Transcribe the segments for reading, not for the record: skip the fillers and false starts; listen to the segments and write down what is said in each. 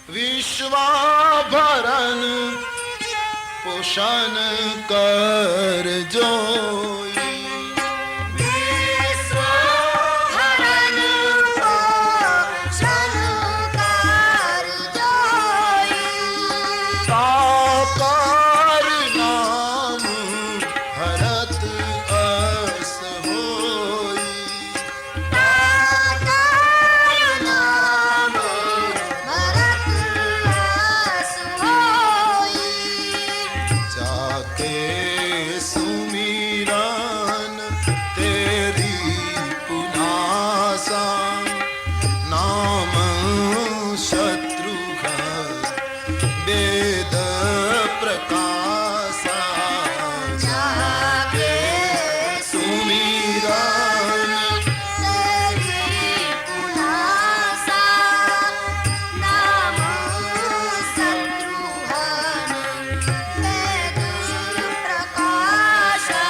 विश्वाभरण पोषण कर जोई। विश्वाभरण पोषण कर जोई। साकार नाम भरत अस होई। साकार नाम भरत अस होई। जाके सुमिरन तेरी पुनासा नाम शत्रुघ्न वेद प्रकाशा। जाके सुमिरन तेरी पुनासा नाम शत्रुघ्न वेद प्रकाशा।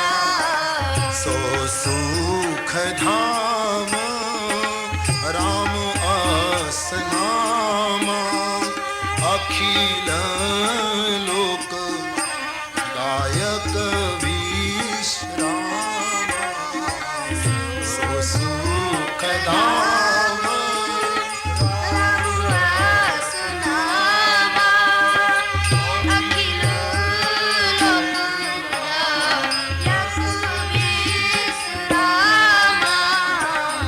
सो सुख धाम राम अस नाम अखिल लोक गायक विश्राम। सो सुख धाम रामदास नामा अखिल लोक गायक विश्रामा।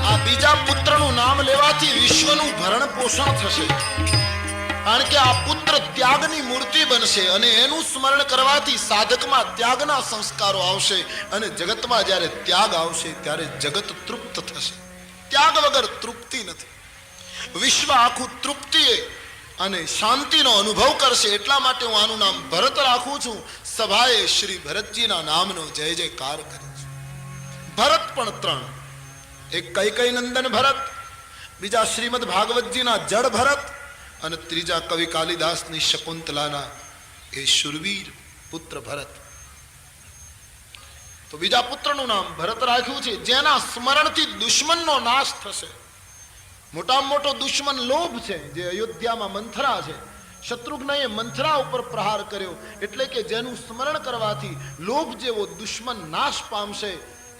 આ બીજા પુત્રનું નામ લેવાથી વિશ્વનું ભરણ પોષણ થશે, કારણ કે આ પુત્ર ત્યાગની મૂર્તિ બનશે અને એનું સ્મરણ કરવાથી સાધકમાં ત્યાગના સંસ્કારો આવશે અને જગતમાં જ્યારે ત્યાગ આવશે ત્યારે જગત તૃપ્ત થશે. ત્યાગ વગર તૃપ્તિ નથી. વિશ્વ આખું તૃપ્તિએ અને શાંતિનો અનુભવ કરશે. એટલા માટે હું આનું નામ ભરત રાખું છું. સભાએ શ્રી ભરતજીના નામનો જય જયકાર કરે છે. ભરત પણ ત્રણ, એક કૈકેયી નંદન ભરત, બીજા શ્રીમદ ભાગવતજીના જડ ભરત અને ત્રીજા કવિ કાલિદાસની શકુંતલાના એ શુરવીર પુત્ર ભરત. તો બીજા પુત્રનું નામ ભરત રાખ્યું છે, જેના સ્મરણથી દુશ્મનનો નાશ થશે. મોટામાં મોટો દુશ્મન લોભ છે, જે અયોધ્યામાં મંથરા છે. શત્રુઘ્નએ મંથરા ઉપર પ્રહાર કર્યો, એટલે કે જેનું સ્મરણ કરવાથી લોભ જેવો દુશ્મન નાશ પામશે,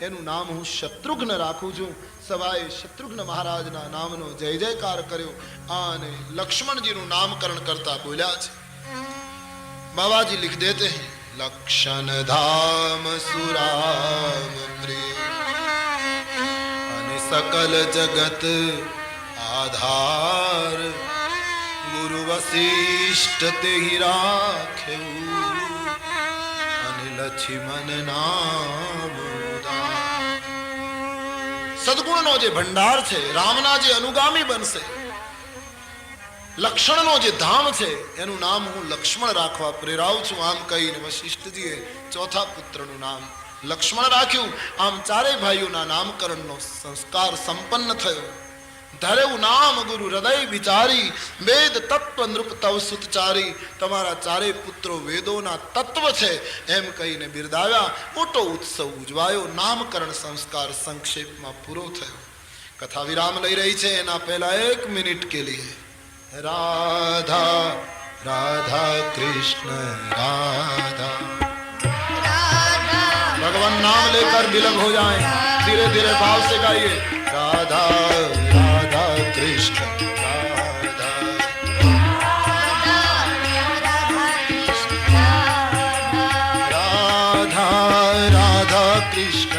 એનું નામ હું શત્રુઘ્ન રાખું છું. સભાએ શત્રુઘ્ન મહારાજના નામનો જય જયકાર કર્યો અને લક્ષ્મણજીનું નામકરણ કરતા બોલ્યા છે. બાબાજી लिख देते हैं, लक्षण धाम सुराम प्रिय અને सकल जगत आधार गुरु वशिष्ठ ते ही राख्યું અને લક્ષ્મણ નામ સદગુણનો જે ભંડાર છે, રામના જે અનુગામી બનશે, લક્ષણનો જે ધામ છે, એનું નામ હું લક્ષ્મણ રાખવા પ્રેરાવું છું. આમ કહીને વશિષ્ઠજીએ ચોથા પુત્રનું નામ લક્ષ્મણ રાખ્યું. આમ ચારેય ભાઈઓના નામકરણનો સંસ્કાર સંપન્ન થયો. ધરેવું નામ ગુરુ હૃદય વિચારી વેદ તત્વ નૃપ તવ સુતચારી. તમારા ચારેય પુત્રો વેદોના તત્વ છે એમ કહીને બિરદાવ્યા. મોટો ઉત્સવ ઉજવાયો. નામકરણ સંસ્કાર સંક્ષેપમાં પૂરો થયો. કથા વિરામ લઈ રહી છે. એના પહેલા 1 મિનિટ કે લીએ राधा राधा कृष्ण राधा भगवान नाम लेकर विलग हो जाएं, धीरे धीरे भाव से गाइए. राधा राधा कृष्ण राधा राधा कृष्ण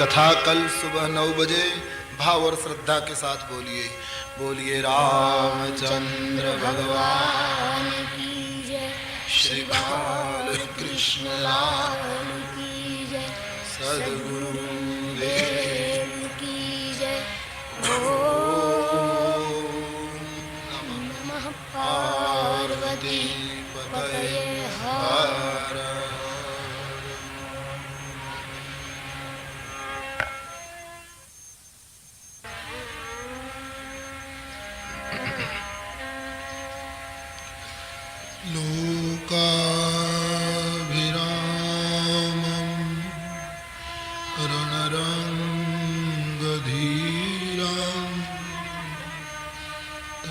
कथा कल सुबह 9 बजे भाव और श्रद्धा के साथ बोलिए। बोलिए रामचंद्र भगवान की जय, श्री बाल कृष्ण लाल की जय, सद्गुरु देव देव की जय। ओम नमः पार्वती पतये हर। लोकाभिरामं रणरङ्गधीरं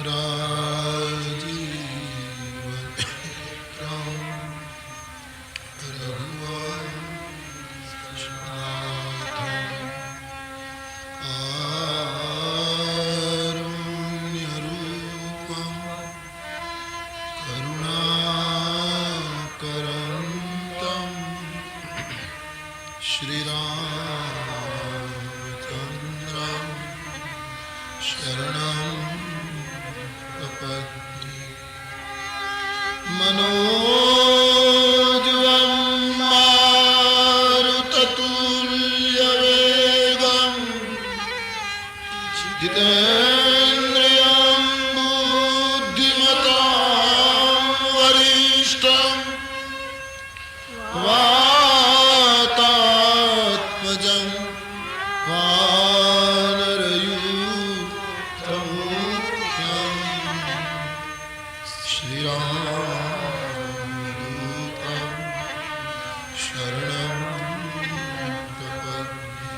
राजीवनेत्रं रघुवंशनाथं कारुण्यरूपं करुणाकरन्तं श्रीरामचन्द्रं शरणं प्रपद्ये। मनोजवं मारुततुल्यवेगं जितेन्द्रियं बुद्धिमतां वरिष्ठं वातात्मजं वानरयूथमुख्यं श्रीरामदूतं शरणं प्रपद्ये।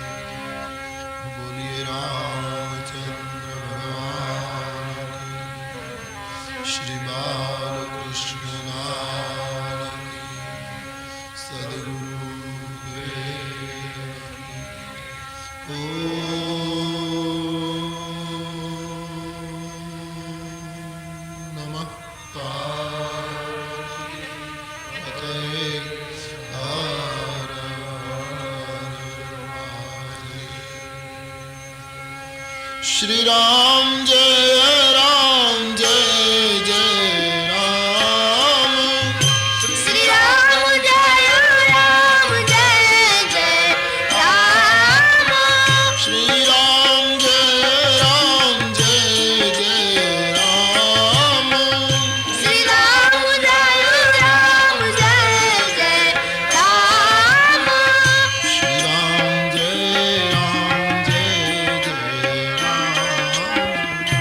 बोलिए रामचंद्र भगवान की, श्री बालकृष्ण लाल की, सद्गुरु देव की। ओम नमः पार्वती पतये हर महादेव। श्री राम जय राम जय जय राम। श्री राम जय राम जय जय राम। श्री राम जय राम जय जय राम। श्री राम जय राम जय जय राम। श्री राम जय राम जय जय राम।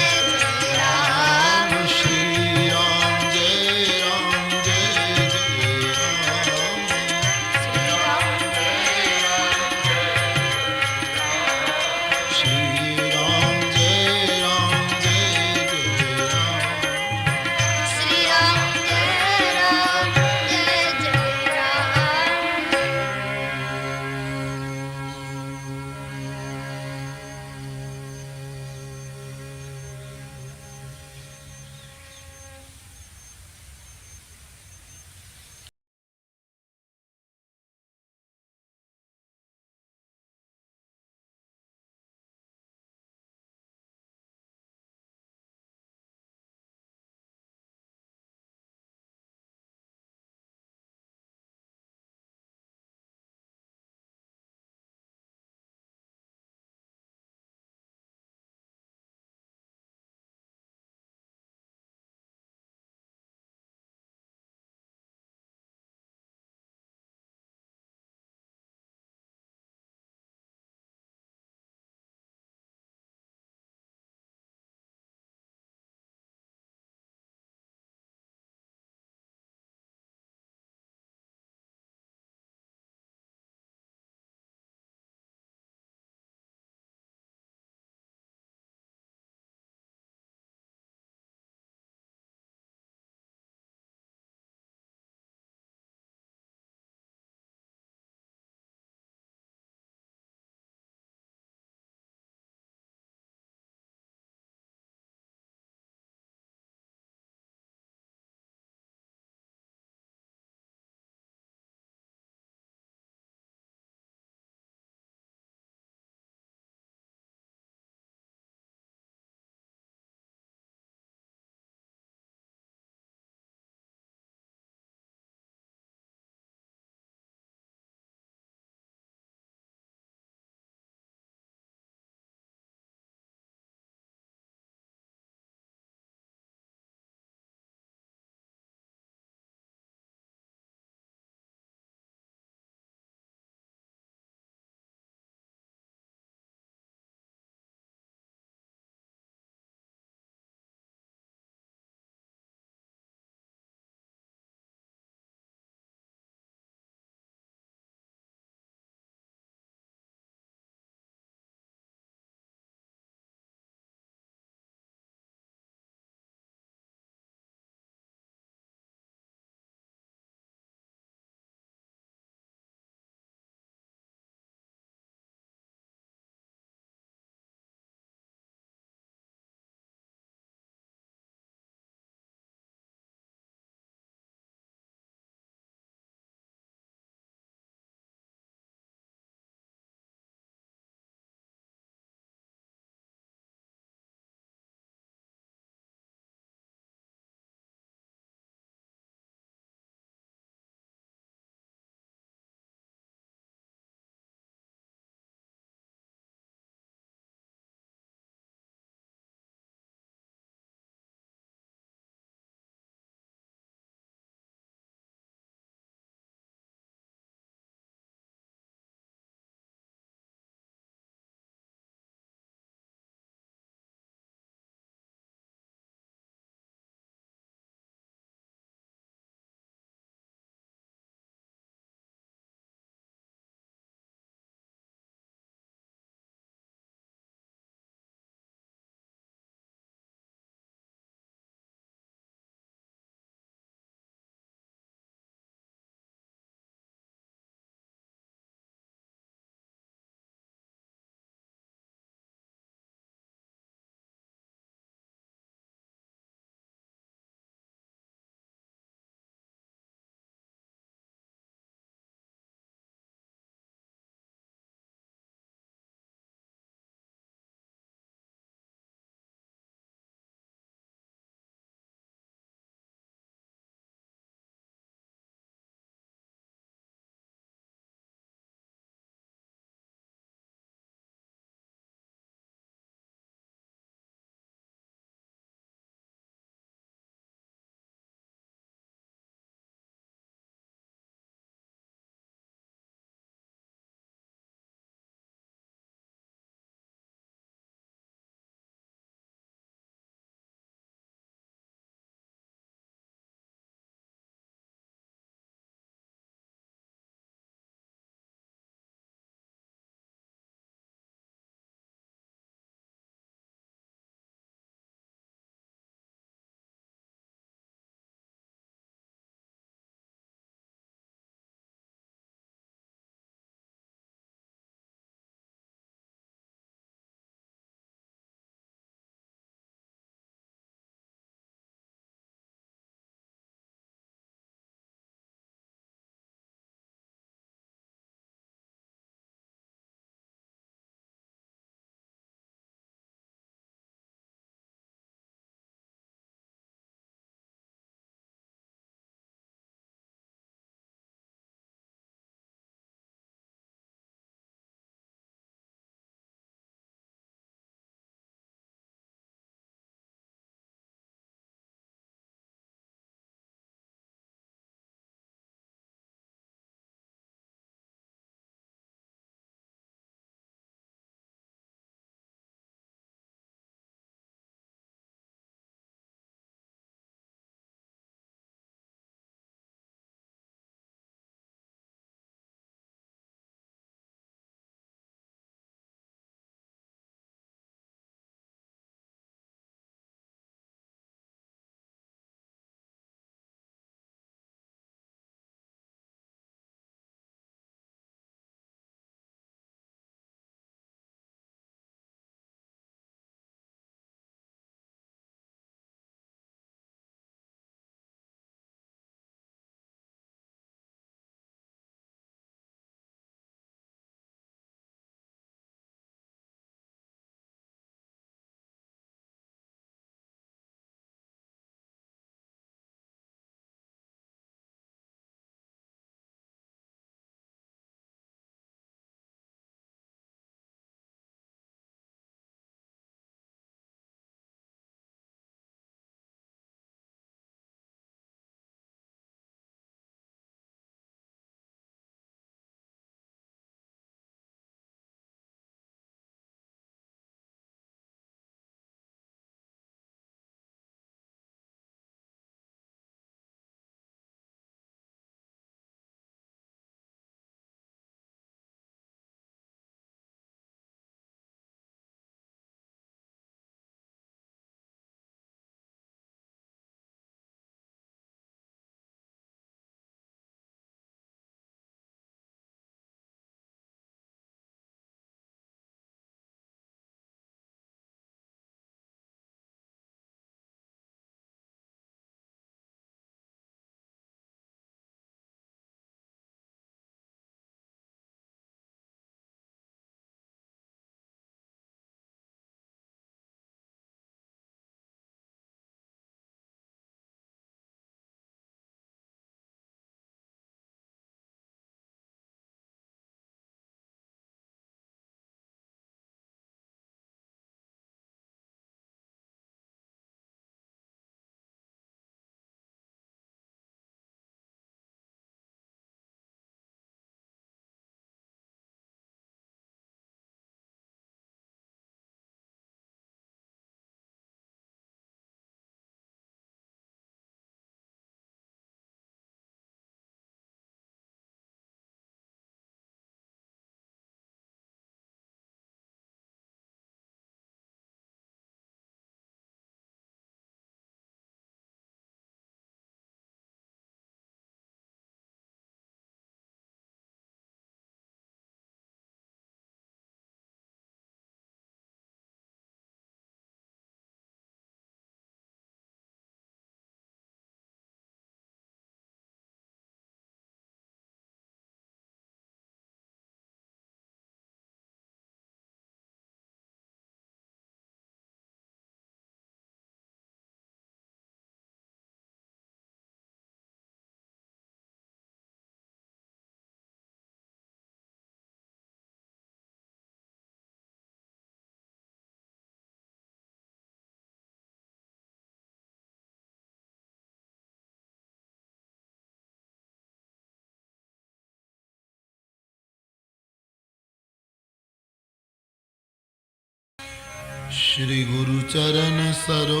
श्री गुरु चरण सरोज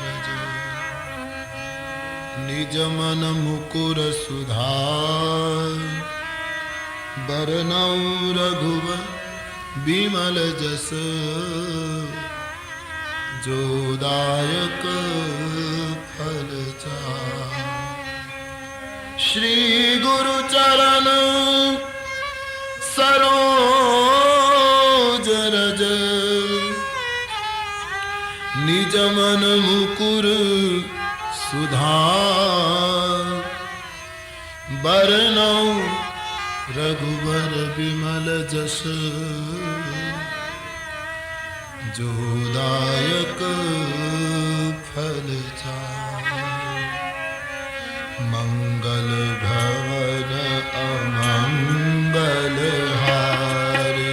रज निज मन मुकुर सुधार बरनौ रघुवर बिमल जस जो दायक फल चार। श्री गुरु चरण सरोज रज निज मन मुकुर सुधार बरनौ रघुवर बिमल जस जो दायक फल चार। मंगल भवन अमंगल हारी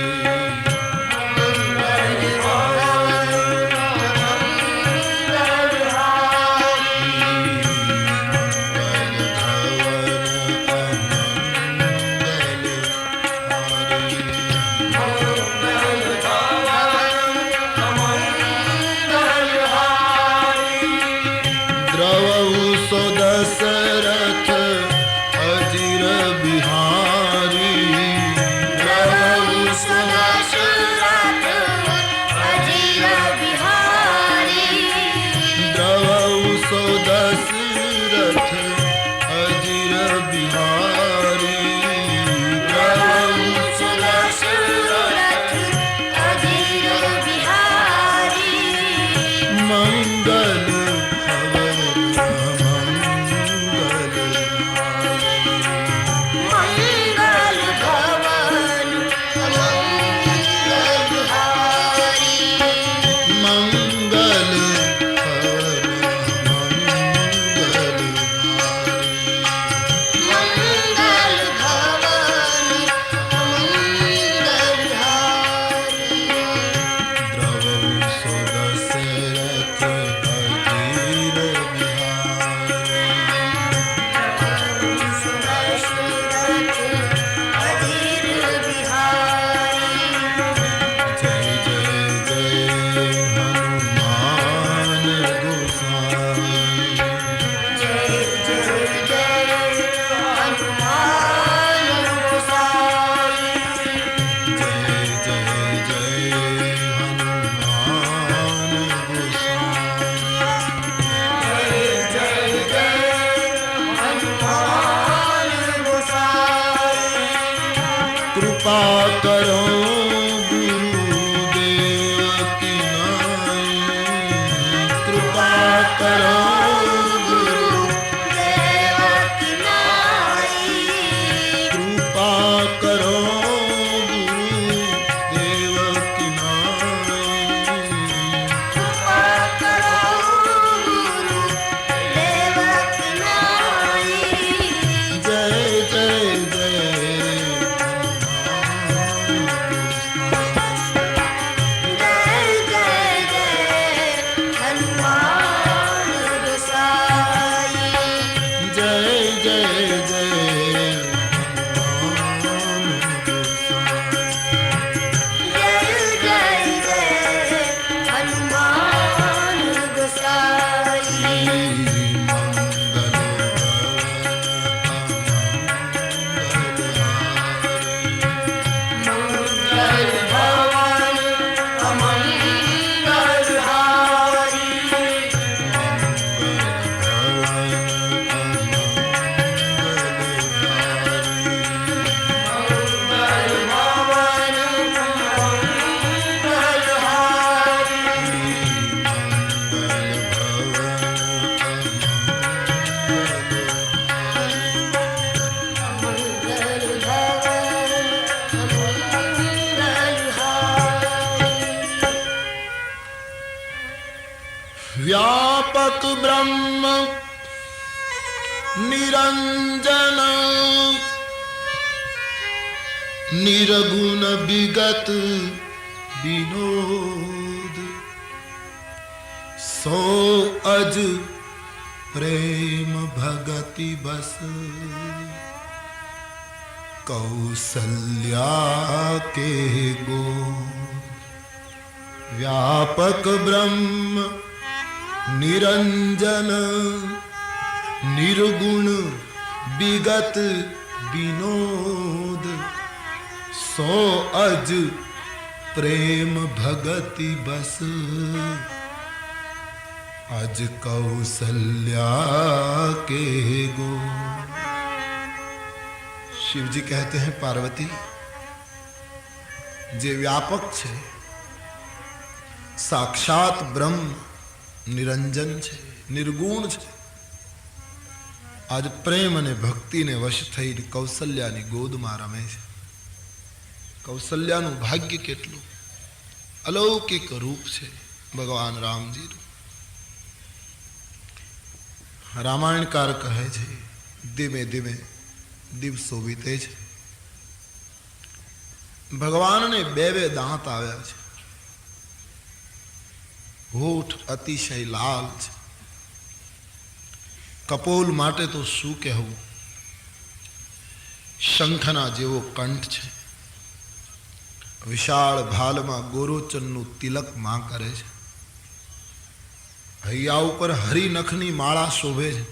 दशरथ अजिर बिहारी द्रवहु दशरथ अजिर बिहारी द्रवहु दशरथ अजिर बिहारी द्रवहु दशरथ अजिर बिहारी मंगल कृपा करो गुरुदेव की नाई कृपा करो गुरुदेव की नाई कृपा करो गुरुदेव की नाई कृपा करो गुरुदेव की नाई जय जय जय व्यापक ब्रह्म निरंजन निर्गुण विगत विनोद सो अज प्रेम भगति बस कौसल्या के गो વ્યાપક બ્રહ્મ નિરંજન નિર્ગુણ વિગત વિનોદ સો અજ પ્રેમ ભગતિ બસ અજ कौसल्या के गो। शिव जी कहते हैं पार्वती जे व्यापक છે સાક્ષાત બ્રહ્મ નિરંજન છે નિર્ગુણ છે આજ પ્રેમ અને ભક્તિને વશ થઈને કૌશલ્યાની ગોદમાં રમે છે। કૌશલ્યાનું ભાગ્ય કેટલું અલૌકિક રૂપ છે ભગવાન રામજીનું। રામાયણકાર કહે છે ધીમે ધીમે દિવસો વીતે છે। ભગવાનને બે દાંત આવ્યા છે, હોઠ અતિશય લાલ છે, કપોલ માટે તો શું કહેવું, શંખના જેવો કંઠ છે, વિશાળ ભાલમાં ગોરોચનનું તિલક માં કરે છે, હૈયા ઉપર હરિનખની માળા શોભે છે,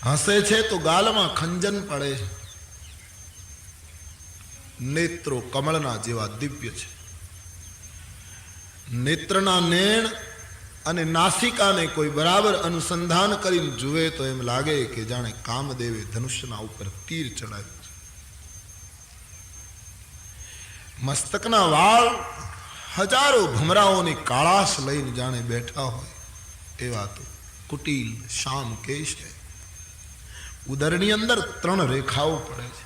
હસે છે તો ગાલમાં ખંજન પડે છે, નેત્રો કમળના જેવા દિવ્ય છે, નેત્રના નેણ અને નાસિકાને કોઈ બરાબર અનુસંધાન કરીને જુએ તો એમ લાગે કે જાણે કામદેવે ધનુષ્યના ઉપર તીર ચડાવ્યું છે। મસ્તકના વાળ હજારો ભમરાઓની કાળાશ લઈને જાણે બેઠા હોય એવા તો કુટીલ શામ કેશ છે। ઉદરની અંદર 3 રેખાઓ પડે છે,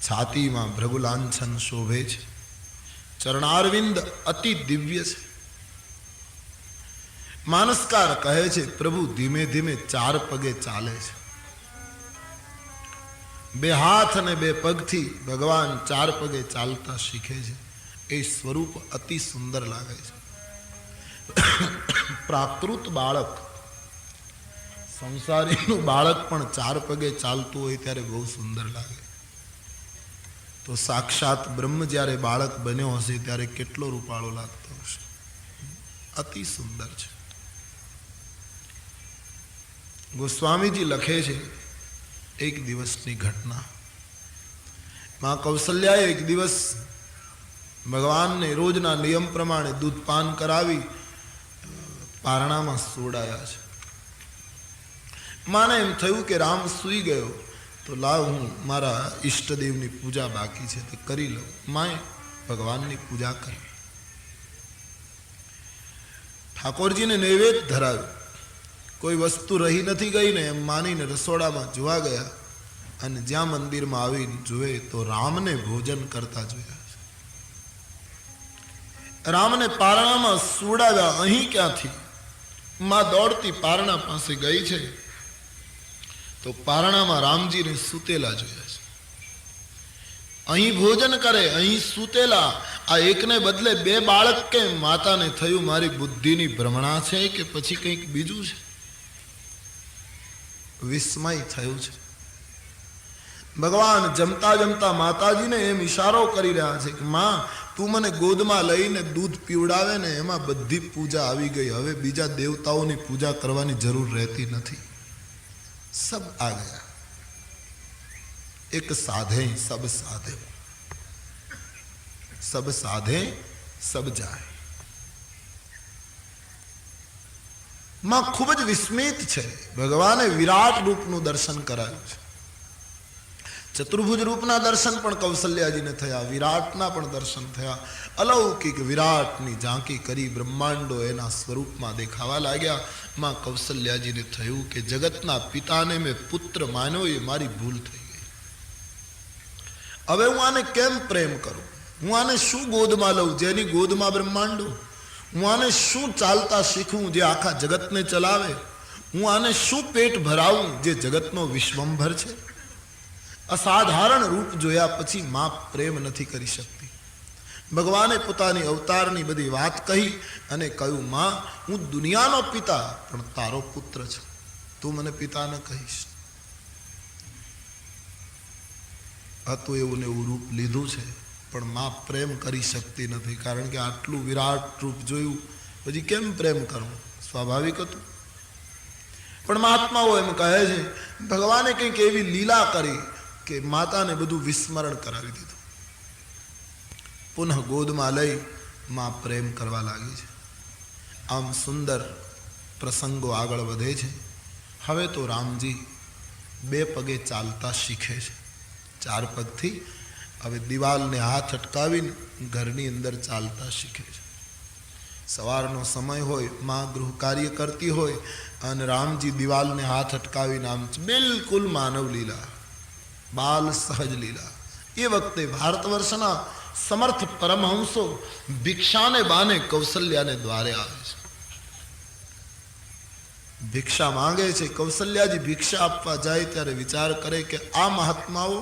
છાતીમાં ભૃગુલાંછન શોભે છે, ચરણારવિંદ અતિ દિવ્ય છે। માનસકાર કહે છે પ્રભુ ધીમે ધીમે 4 પગે ચાલે છે, 2 હાથ અને 2 પગથી ભગવાન 4 પગે ચાલતા શીખે છે। એ સ્વરૂપ અતિ સુંદર લાગે છે। પ્રાકૃત બાળક, સંસારીનું બાળક પણ 4 પગે ચાલતું હોય ત્યારે બહુ સુંદર લાગે, તો સાક્ષાત બ્રહ્મ જ્યારે બાળક બન્યો હશે ત્યારે કેટલો રૂપાળો લાગતો હશે, અતિ સુંદર છે। ગોસ્વામીજી લખે છે એક દિવસની ઘટના, માં કૌશલ્યાએ એક દિવસ ભગવાનને રોજના નિયમ પ્રમાણે દૂધપાન કરાવી પારણામાં સોડાયા છે। માને એમ થયું કે રામ સૂઈ ગયો તો લાવ હું મારા ઈષ્ટદેવની પૂજા બાકી છે તે કરી લઉં। માએ ભગવાનની પૂજા કરી, ઠાકોરજીને નૈવેદ્ય ધરાવ્યું, કોઈ વસ્તુ રહી નથી ગઈ ને એમ માનીને રસોડામાં જોવા ગયા અને જ્યાં મંદિરમાં આવીને જોવે તો રામને ભોજન કરતા જોયા। રામને પારણામાં સુવડાવ્યા, અહીં ક્યાંથી? માં દોડતી પારણા પાસે ગઈ છે તો પારણામાં રામજીને સૂતેલા જોયા છે। અહીં ભોજન કરે, અહીં સૂતેલા, આ એકને બદલે 2 બાળક કેમ? માતાને થયું મારી બુદ્ધિની ભ્રમણા છે કે પછી કંઈક બીજું છે, વિસ્મય થયું છે। ભગવાન જમતા જમતા માતાજીને એમ ઈશારો કરી રહ્યા છે કે માં તું મને ગોદમાં લઈને દૂધ પીવડાવે ને એમાં બધી પૂજા આવી ગઈ, હવે બીજા દેવતાઓની પૂજા કરવાની જરૂર રહેતી નથી, સબ આ ગયા, એક સાધે સબ સાધે, સબ સાધે સબ જાય। માં ખૂબ જ વિસ્મિત છે। ભગવાને વિરાટ રૂપનું દર્શન કરાયું છે, ચતુર્ભુજ રૂપના દર્શન પણ કૌશલ્યાજીને થયા, વિરાટના પણ દર્શન થયા, અલૌકિક વિરાટની ઝાંકી કરી બ્રહ્માંડો એના સ્વરૂપમાં દેખાવા લાગ્યા। માં કૌશલ્યાજીને થયું કે જગતના પિતાને મેં પુત્ર માન્યો એ મારી ભૂલ થઈ ગઈ, હવે હું આને કેમ પ્રેમ કરું, હું આને શું ગોદમાં લઉં જેની ગોદમાં બ્રહ્માંડો, હું આને શું ચાલતા શીખું જે આખા જગતને ચલાવે, હું આને શું પેટ ભરાવું જે જગતનો વિશ્વંભર છે। અસાધારણ રૂપ જોયા પછી માં પ્રેમ નથી કરી શકતી। ભગવાને પોતાની અવતારની બધી વાત કહી અને કહ્યું માં હું દુનિયાનો પિતા પણ તારો પુત્ર છું, તું મને પિતા ન કહીશ। હતું એવું ને એવું રૂપ લીધું છે પણ માં પ્રેમ કરી શકતી નથી, કારણ કે આટલું વિરાટ રૂપ જોયું પછી કેમ પ્રેમ કરવો, સ્વાભાવિક હતું. પણ મહાત્માઓ એમ કહે છે ભગવાને કંઈક એવી લીલા કરી કે માતાને બધું વિસ્મરણ કરાવી દીધું. પુનઃ ગોદમાં લઈ માં પ્રેમ કરવા લાગી છે. આમ સુંદર પ્રસંગો આગળ વધે છે. હવે તો રામજી 2 પગે ચાલતા શીખે છે, 4 પગથી હવે દિવાલને હાથ અટકાવીને ઘરની અંદર ચાલતા શીખે છે. સવારનો સમય હોય, માં ગૃહ કાર્ય કરતી હોય અને રામજી દિવાલને હાથ અટકાવીને આમ બિલકુલ માનવ લીલા, બાલ સહજ લીલા. એ વખતે ભારત વર્ષના સમર્થ પરમહંસો ભિક્ષાને બાને કૌશલ્યાને દ્વારે આવે છે, ભિક્ષા માંગે છે. કૌશલ્યાજી ભિક્ષા આપવા જાય ત્યારે વિચાર કરે કે આ મહાત્માઓ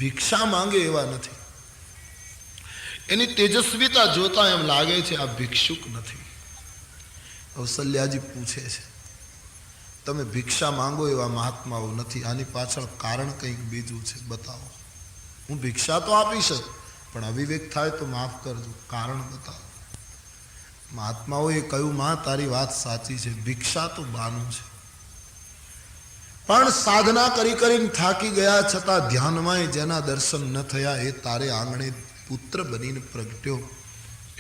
ભિક્ષા માંગે એવા નથી. એની તેજસ્વીતા જોતા એમ લાગે છે આ ભિક્ષુક નથી. કૌશલ્યાજી પૂછે છે તમે ભિક્ષા માંગો એવા મહાત્માઓ નથી, આની પાછળ કારણ કંઈક બીજું છે, બતાવો. હું ભિક્ષા તો આપી શકું પણ અવિવેક થાય તો માફ કરજો, કારણ બતાવો. મહાત્માઓએ કહ્યું માં તારી વાત સાચી છે, ભિક્ષા તો બાનું છે, પણ સાધના કરી કરીને થાકી ગયા છતાં ધ્યાનમાં જેના દર્શન ન થયા એ તારે આંગણે પુત્ર બનીને પ્રગટ્યો,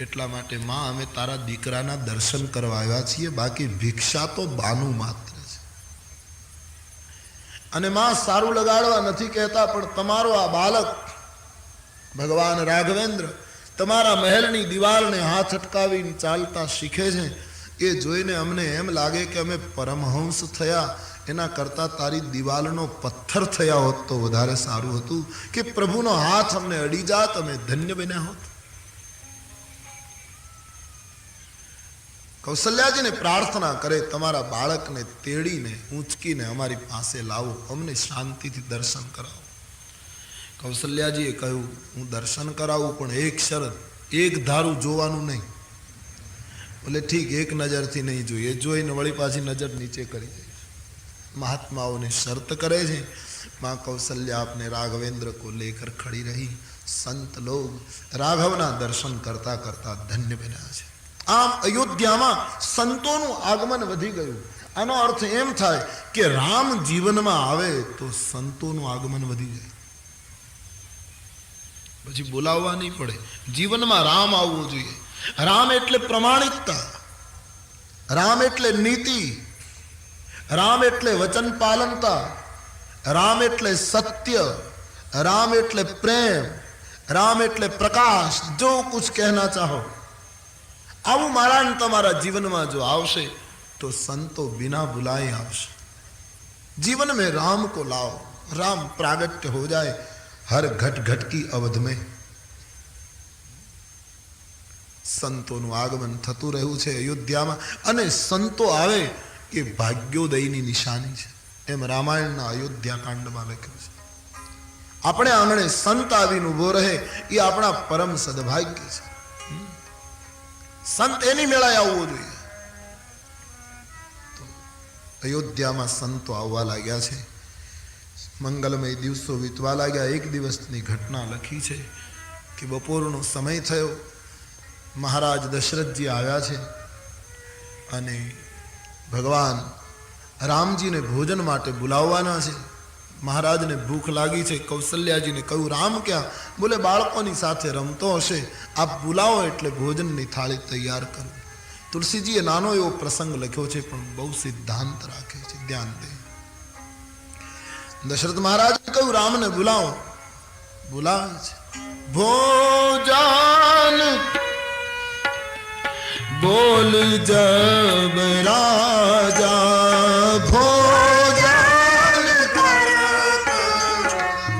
એટલા માટે માં અમે તારા દીકરાના દર્શન કરવા આવ્યા છીએ, બાકી ભિક્ષા તો બાનું માત્ર છે. અને માં સારું લગાડવા નથી કહેતા, પણ તમારો આ બાલક ભગવાન રાઘવેન્દ્ર તમારા મહેલની દિવાલને હાથ અટકાવીને ચાલતા શીખે છે, એ જોઈને અમને એમ લાગે કે અમે પરમહંસ થયા એના કરતાં તારી દિવાલનો પથ્થર થયા હોત તો વધારે સારું હતું, કે પ્રભુનો હાથ અમને અડી જાત, અમે ધન્ય બન્યા હોત. કૌશલ્યાજીને પ્રાર્થના કરે તમારા બાળકને તેડીને ઊંચકીને અમારી પાસે લાવો, અમને શાંતિથી દર્શન કરાવો. કૌશલ્યાજીએ કહ્યું હું દર્શન કરાવું પણ એક શરત, એક ધારું જોવાનું નહીં. બોલે ઠીક, એક નજરથી નહીં જોઈએ, જોઈને વળી પાછી નજર નીચે કરી દે. महात्माओं ने शर्त करे छे. माँ कौशल्या अपने राघवेंद्र को लेकर खड़ी रही. संत लोग राघवना दर्शन करता करता धन्य बन्या छे. आम अयोध्याમાં સંતોનું આગમન વધી ગયું. આનો અર્થ એમ થાય કે રામ જીવનમાં આવે તો સંતોનું આગમન વધી જાય. પછી બોલાવવા નહીં પડે, જીવનમાં રામ આવવું જોઈએ. રામ એટલે પ્રમાણિકતા, રામ એટલે નીતિ, राम एटले वचन पालनता, राम एटले सत्य, राम एटले प्रेम, राम एटले प्रकाश. जो कुछ कहना चाहो आवु मारा ने तमारा जीवन में जो आवशे तो संतो बिना बुलाए आवशे. जीवन में राम को लाओ, राम प्रागट्य हो जाए हर घट घट की अवध में. संतों आगमन थतु रह्यु छे अयोध्या में, अने संतो आवे કે ભાગ્યોદયની નિશાની છે, એમ રામાયણના અયોધ્યા કાંડમાં લખ્યું છે. આપણે આંગણે સંત આવીને ઉભો રહે એ આપણા પરમ સદભાગ્ય છે. સંત એની મેળાએ આવવો જોઈએ. તો અયોધ્યામાં સંતો આવવા લાગ્યા છે. મંગલમય દિવસો વીતવા લાગ્યા. એક દિવસની ઘટના લખી છે કે બપોરનો સમય થયો, મહારાજ દશરથજી આવ્યા છે અને ભગવાન રામજીને ભોજન માટે બોલાવવાના છે. મહારાજને ભૂખ લાગી છે. કૌશલ્યાજીને કહ્યું રામ ક્યાં? બોલે બાળકોની સાથે રમતો હશે, આપ બોલાવો એટલે ભોજનની થાળી તૈયાર કરો. તુલસીજીએ નાનો એવો પ્રસંગ લખ્યો છે પણ બહુ સિદ્ધાંત રાખે છે, ધ્યાન દે. દશરથ મહારાજે કહ્યું રામને બોલાવો. બોલાવે છે. ભોજન बोल जब राजा भोजन करो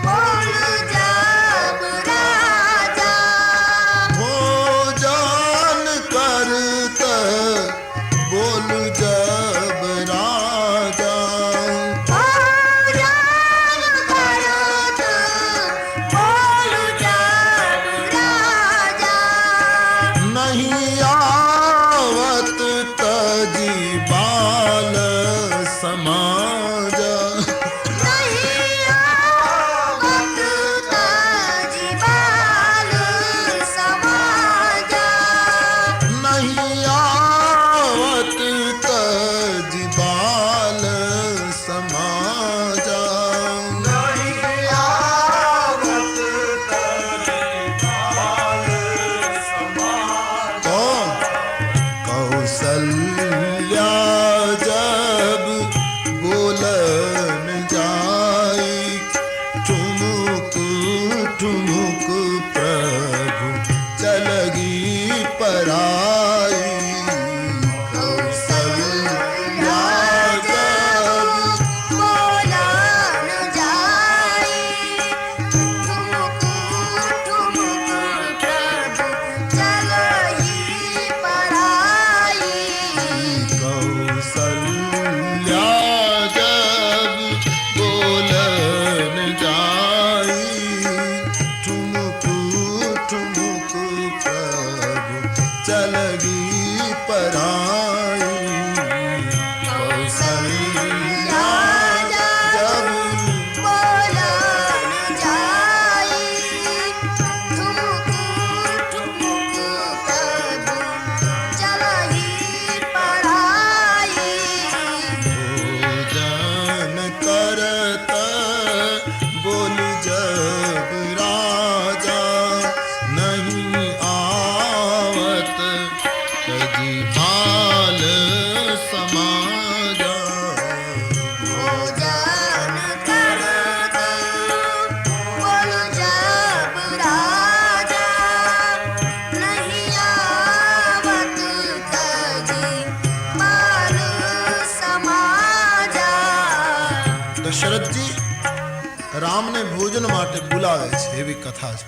बोल जब राजा भोजन करत बोल जब राजा भोजन करत बोल जब राजा नहीं आवत तजी बाल ठुमुक प्रभु चलगी पराई कौशल्या जब बोला न जाए ठुमुक ठुमुक प्रभु चलही पराई कौशल्या जब बोलन जाई ठुमुक ठुमुक प्रभु चलगी पराई कौशल्या जब बोला न जाए ठुमुक ठुमुक प्रभु चलही पराई भोजन करत बोल जब राजा नहीं आवत तजी भाल समाजा भोजन करत बोल जब राजा नहीं आवत तजी माल समाजा દશરથજી રામને ભોજન માટે બોલાવે છે એવી કથા છે.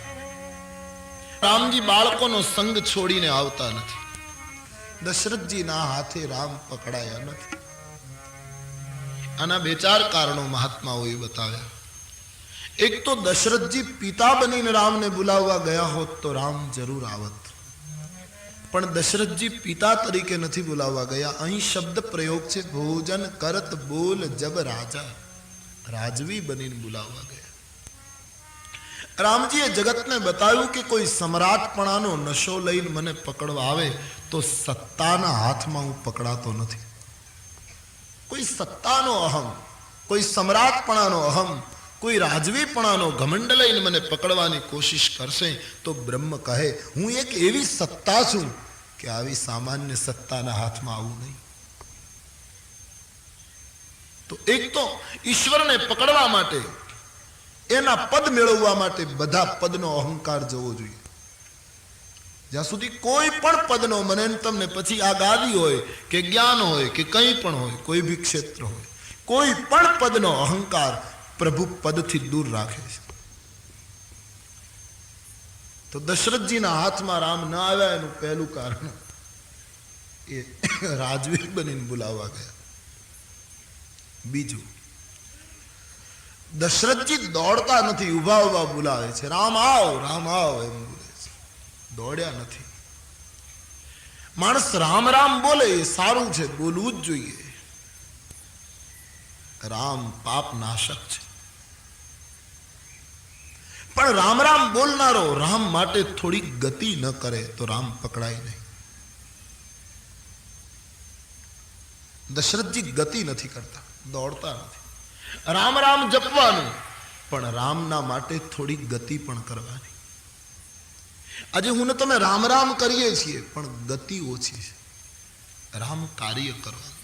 રામજી બાળકોનો સંગ છોડીને આવતા નથી. દશરથજીના હાથે રામ પકડાયા નથી. આના બે ચાર કારણો મહાત્માઓએ બતાવ્યા. એક તો દશરથજી પિતા બનીને રામને બોલાવવા ગયા હોત તો રામ જરૂર આવત, પણ દશરથજી પિતા તરીકે નથી બોલાવવા ગયા. અહીં શબ્દ પ્રયોગ છે ભોજન કરત બોલ જબ રાજા, રાજવી બનીને બોલાવવા ગયા. રામજીએ જગતને બતાવ્યું કે કોઈ સમ્રાટપણાનો નશો લઈને મને પકડવા આવે તો સત્તાના હાથમાં હું પકડાતો નથી. કોઈ સત્તાનો અહમ, કોઈ સમ્રાટપણાનો અહમ, કોઈ રાજવીપણાનો ઘમંડ લઈને મને પકડવાની કોશિશ કરશે તો બ્રહ્મ કહે હું એક એવી સત્તા છું કે આવી સામાન્ય સત્તાના હાથમાં આવું નહીં. તો એક તો ઈશ્વરને પકડવા માટે, એના પદ મેળવવા માટે બધા પદનો અહંકાર જવો જોઈએ. જ્યાં સુધી કોઈ પણ પદનો, મને ને તમને પછી આ ગાદી હોય કે જ્ઞાન હોય કે કંઈ પણ હોય, કોઈ બી ક્ષેત્ર હોય, કોઈ પણ પદનો અહંકાર પ્રભુ પદથી દૂર રાખે છે. તો દશરથજીના હાથમાં રામ ન આવ્યા એનું પહેલું કારણ એ રાજવી બનીને બોલાવવા ગયા. બીજું, દશરથજી દોડતા નથી, ઉભા ઉભા બોલાવે છે રામ આવ એમ બોલે છે, દોડ્યા નથી. માણસ રામ રામ બોલે એ સારું છે, બોલવું જ જોઈએ. રામ પાપ નાશક છે, પણ રામ રામ બોલનારો રામ માટે થોડી ગતિ ન કરે તો રામ પકડાય નહીં. દશરથજી ગતિ નથી કરતા, દોડતા નથી. રામ રામ જપવાનું, પણ રામના માટે થોડી ગતિ પણ કરવાની. આજે હું ને તમે રામ રામ કરીએ છીએ પણ ગતિ ઓછી છે. રામ કાર્ય કરવાનું,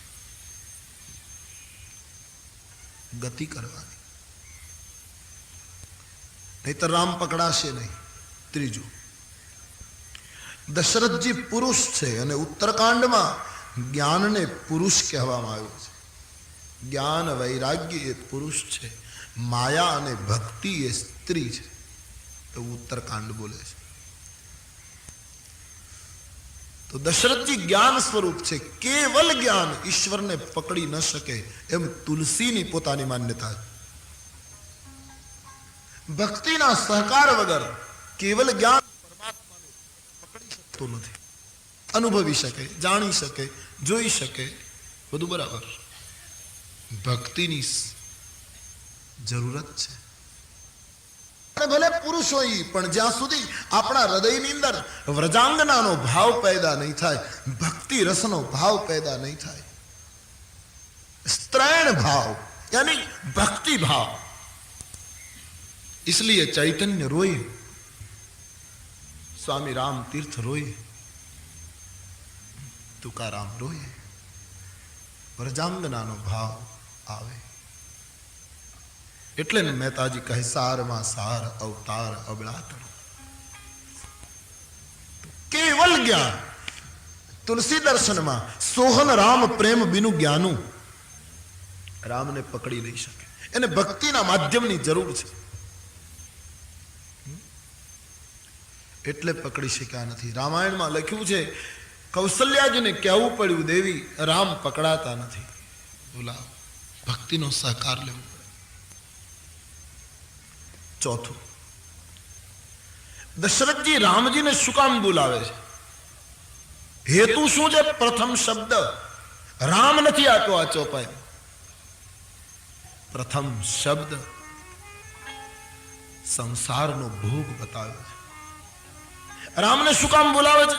ગતિ કરવાની, નહીતર રામ પકડાશે નહીં. ત્રીજું, દશરથજી પુરુષ છે અને ઉત્તરકાંડમાં જ્ઞાનને પુરુષ કહેવામાં આવ્યું છે. જ્ઞાન વૈરાગ્ય એ પુરુષ છે, માયા અને ભક્તિ એ સ્ત્રી છે. તો ઉત્તરકાંડ બોલે છે. તો દશરથજી જ્ઞાન સ્વરૂપ છે, કેવલ જ્ઞાન ઈશ્વરને પકડી ન શકે એમ તુલસીની પોતાની માન્યતા છે. ભક્તિના સહકાર વગર કેવલ જ્ઞાન પરમાત્માને પકડી શકતો નથી. અનુભવી શકે, જાણી શકે, જોઈ શકે, બધું બરાબર. ભક્તિની જરૂરત છે. ભલે પુરુષ હોય પણ જ્યાં સુધી આપણા હૃદયની અંદર વ્રજાંગનાનો ભાવ પેદા નહીં થાય, ભક્તિ રસનો ભાવ પેદા નહીં થાય, સ્ત્રૈણ ભાવ यानी भक्ति भाव, इसलिए चैतन्य रोए, स्वामी राम तीर्थ रोए, तुकाराम रोए, व्रजांगनानो भाव आवे. એટલે ને મહેતાજી કહે સારમાં સાર અવતાર અબળાતણ કેવલ જ્ઞાન તુલસી દર્શનમાં સોહન રામ પ્રેમ બિનુ જ્ઞાનું રામને પકડી નહીં શકે. એને ભક્તિના માધ્યમની જરૂર છે એટલે પકડી શક્યા નથી. રામાયણમાં લખ્યું છે કૌશલ્યાજીને કહેવું પડ્યું દેવી રામ પકડાતા નથી, બોલાવો, ભક્તિનો સહકાર લેવો પડે. ચોથું, દશરથજી રામજીને શું કામ બોલાવે છે? હેતુ શું છે? પ્રથમ શબ્દ રામ નથી આપ્યો આ ચોપાઈ. પ્રથમ શબ્દ સંસારનો ભોગ બતાવ્યો છે. રામને શું કામ બોલાવે છે?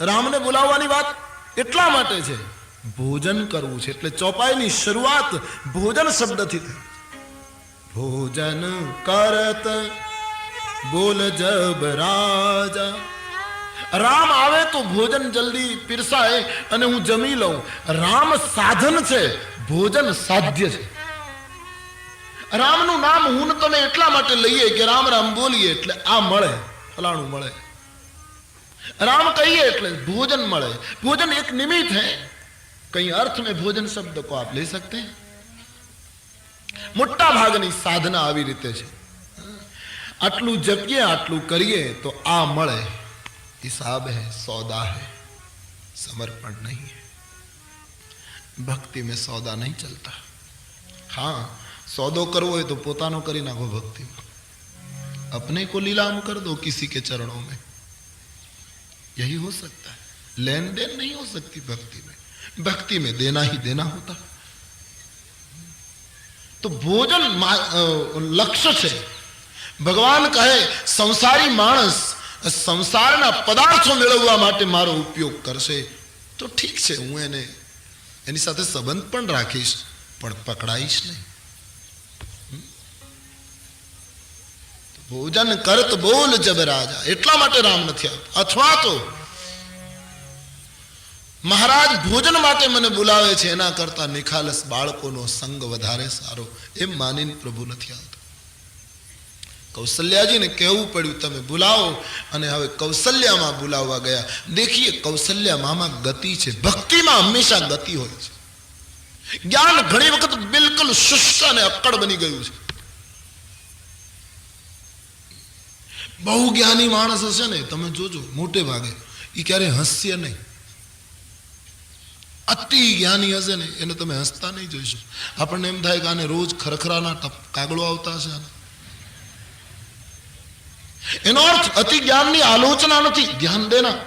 રામને બોલાવવાની વાત એટલા માટે છે ભોજન કરવું છે. એટલે ચોપાઈની શરૂઆત ભોજન શબ્દથી થઈ. ભોજન કરત બોલ જબ રાજા. રામ આવે તો ભોજન જલ્દી પીરસાય અને હું જમી લઉં. રામ સાધન છે, ભોજન સાધ્ય છે. રામનું નામ હું ને તમે એટલા માટે લઈએ કે રામ રામ બોલીએ એટલે આ મળે, ફલાણું મળે. राम कहिए એટલે भोजन મળે. भोजन एक निमित्त है, कई अर्थ में भोजन शब्द को आप ले सकते हैं. મોટા ભાગની સાધના આવી રીતે છે. આટલું જપીએ આટલું કરીએ તો આ મળે. हिसाब है, सौदा है, समर्पण नहीं है. भक्ति में सौदा नहीं चलता. हाँ, सौदो करवो है तो पोतानो करी नाखो. भक्ति में अपने को लीलाम कर दो किसी के चरणों में, यही हो सकता है. लेन देन नहीं हो सकती भक्ति में. भक्ति में देना ही देना होता. तो भोजन लक्ष्य છે. ભગવાન કહે સંસારી માણસ સંસારના પદાર્થો મેળવવા માટે મારો ઉપયોગ કરશે તો ઠીક છે, હું એની સાથે સંબંધ પણ રાખીશ, પણ પકડાઈશ નહીં. ભોજન કરત બોલ જબ રાજા, એટલા માટે રામ નથી આવતો. અથવા તો મહારાજ ભોજન માટે મને બોલાવે છે એના કરતા નિખાલસ બાળકોનો સંગ વધારે સારો, એમ માનીને પ્રભુ નથી આવતો. કૌશલ્યાજીને કહેવું પડ્યું તમે બોલાવો, અને હવે કૌશલ્યામાં બોલાવવા ગયા. દેખીએ કૌશલ્યામાં ગતિ છે. ભક્તિમાં હંમેશા ગતિ હોય છે. જ્ઞાન ઘણી વખત બિલકુલ શુષ્ક અને અક્કડ બની ગયું છે. બહુ જ્ઞાની માણસ હશે ને, તમે જોજો મોટે ભાગે એ ક્યારે હસશે નહીં. અતિ જ્ઞાની હશે ને એને તમે હસતા નહીં જોઈશો. આપણને એમ થાય કે આને રોજ ખરખરાના કાગળો આવતા હશે. એનો અર્થ અતિ જ્ઞાનની આલોચના નથી, ધ્યાન દેના.